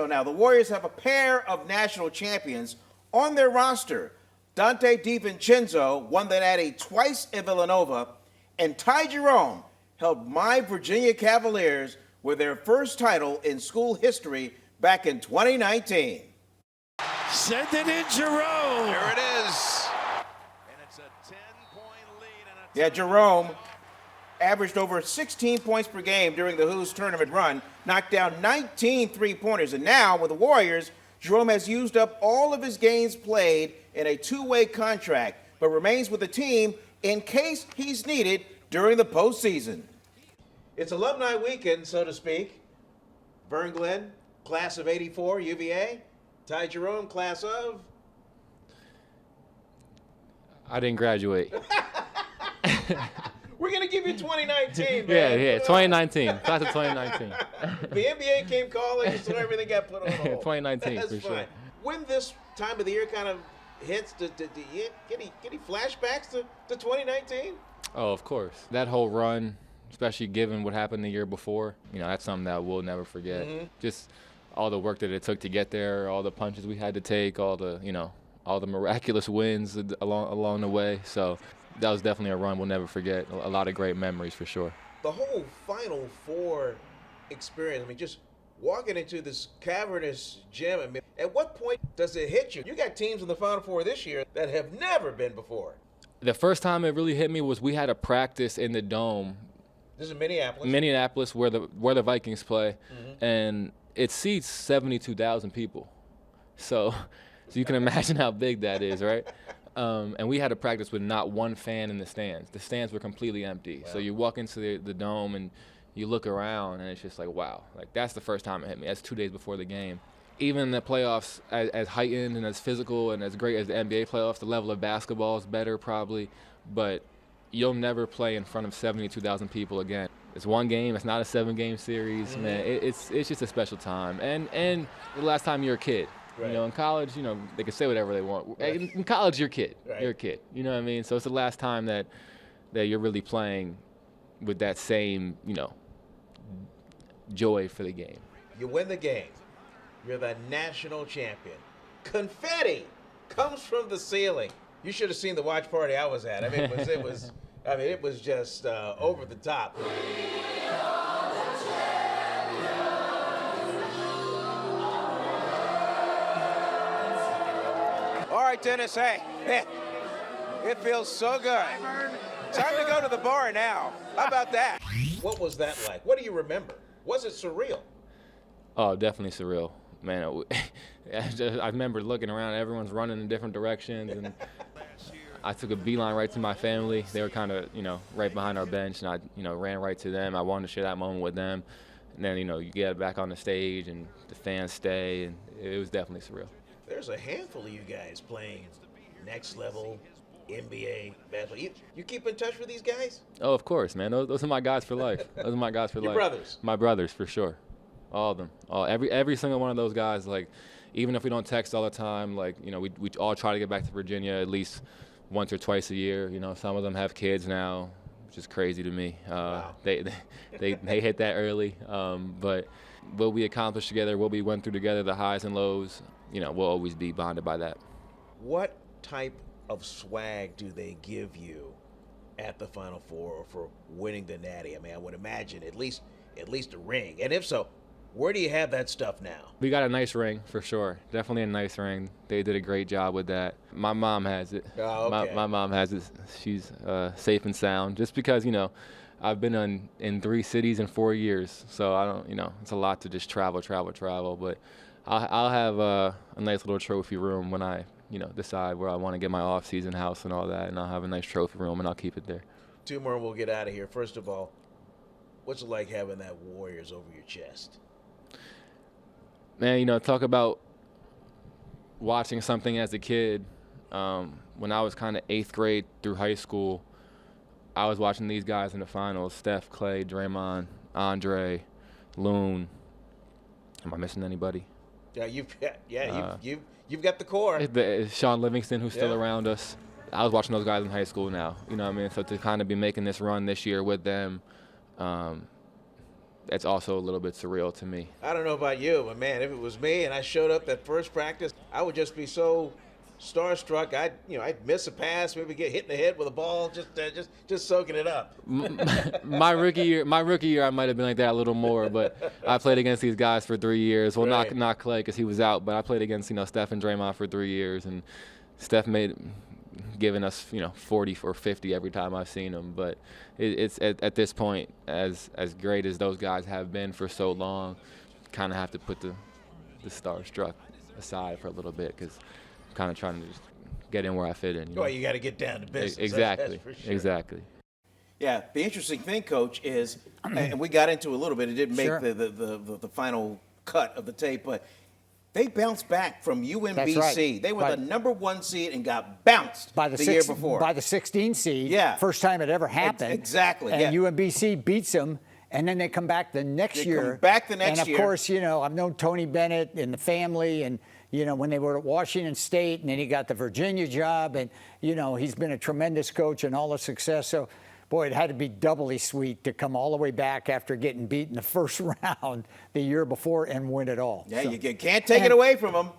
So now the Warriors have a pair of national champions on their roster. Dante DiVincenzo won the Natty twice in Villanova, and Ty Jerome helped my Virginia Cavaliers with their first title in school history back in 2019. Send it in, Jerome. Here it is. And it's a 10-point lead. Yeah, Jerome averaged over 16 points per game during the Who's tournament run, knocked down 19 three-pointers, and now with the Warriors, Jerome has used up all of his games played in a two-way contract, but remains with the team in case he's needed during the postseason. It's alumni weekend, so to speak. Vern Glenn, class of '84, UVA. Ty Jerome, class of? I didn't graduate. We're going to give you 2019, man. Yeah, 2019. Class of 2019. The NBA came calling, so everything got put on hold. 2019, That's for fine. sure. When this time of the year kind of hits, get any flashbacks to 2019? Oh, of course. That whole run, especially given what happened the year before, that's something that we'll never forget. Mm-hmm. Just all the work that it took to get there, all the punches we had to take, all the miraculous wins along the way. So that was definitely a run we'll never forget. A lot of great memories for sure. The whole Final Four experience, just walking into this cavernous gym, at what point does it hit you? You got teams in the Final Four this year that have never been before. The first time it really hit me was we had a practice in the Dome. This is Minneapolis. Minneapolis, where the Vikings play, and it seats 72,000 people. So you can imagine how big that is, right? And we had a practice with not one fan in the stands. The stands were completely empty. Wow. So you walk into the Dome and you look around, and it's just like, wow. Like, that's the first time it hit me. That's 2 days before the game. Even the playoffs, as heightened and as physical and as great as the NBA playoffs, the level of basketball is better probably, but you'll never play in front of 72,000 people again. It's one game. It's not a 7-game series, man. It's just a special time. And the last time you're a kid. Right. In college, they can say whatever they want. Right. In college, you're a kid. Right. You're a kid. You know what I mean? So it's the last time that you're really playing with that same, joy for the game. You win the game. You're the national champion. Confetti comes from the ceiling. You should have seen the watch party I was at. It was just over the top. All right, Dennis, hey, it feels so good. Time to go to the bar now. How about that? What was that like? What do you remember? Was it surreal? Oh, definitely surreal. Man, I remember looking around, everyone's running in different directions, and I took a beeline right to my family. They were kind of, right behind our bench, and I, ran right to them. I wanted to share that moment with them. And then, you get back on the stage, and the fans stay, and it was definitely surreal. There's a handful of you guys playing next level NBA basketball. You keep in touch with these guys? Oh, of course, man. Those are my guys for life. Those are my guys for life. Your brothers? My brothers, for sure. All of them. Every single one of those guys, like, even if we don't text all the time, like, we all try to get back to Virginia at least once or twice a year. Some of them have kids now, which is crazy to me. Wow. They hit that early. But what we accomplished together, what we went through together, the highs and lows, we'll always be bonded by that. What type of swag do they give you at the Final Four or for winning the Natty? I would imagine at least a ring. And if so, where do you have that stuff now? We got a nice ring, for sure. Definitely a nice ring. They did a great job with that. My mom has it. Oh, okay. My mom has it. She's safe and sound. Just because, I've been in 3 cities in 4 years. So I don't, it's a lot to just travel. But I'll have a nice little trophy room when I, decide where I want to get my off-season house and all that. And I'll have a nice trophy room, and I'll keep it there. 2 more and we'll get out of here. First of all, what's it like having that Warriors over your chest? Man, talk about watching something as a kid. When I was kind of 8th grade through high school, I was watching these guys in the finals: Steph, Clay, Draymond, Andre, Loon. Am I missing anybody? Yeah, you've got the core. Sean Livingston, who's still around us. I was watching those guys in high school now. You know what I mean? So to kind of be making this run this year with them, it's also a little bit surreal to me. I don't know about you, but man, if it was me and I showed up at first practice, I would just be so starstruck. I'd miss a pass, maybe get hit in the head with a ball, just soaking it up. My rookie year, I might have been like that a little more, but I played against these guys for 3 years. Well, Right. not Clay because he was out, but I played against Steph and Draymond for 3 years, and Steph giving us 40 or 50 every time I've seen him. But it's at this point, as great as those guys have been for so long, kind of have to put the starstruck aside for a the bit because I'm kind of trying to just get in where I fit in. Well, you got to get down to business. Exactly. That's for sure. Exactly. Yeah, the interesting thing, Coach, is, and we got into a little bit, it didn't make Sure. the final cut of the tape, but they bounced back from UMBC. That's right. They were Right. the number 1 seed and got bounced by the year before. By the 16 seed. Yeah. First time it ever happened. Exactly, And yeah. UMBC beats them, and then they come back the next They year. come back the next and year. of course, I've known Tony Bennett and the family, and when they were at Washington State, and then he got the Virginia job, and he's been a tremendous coach and all the success. So, boy, it had to be doubly sweet to come all the way back after getting beat in the first round the year before and win it all. Yeah, So- you can't take it away from them.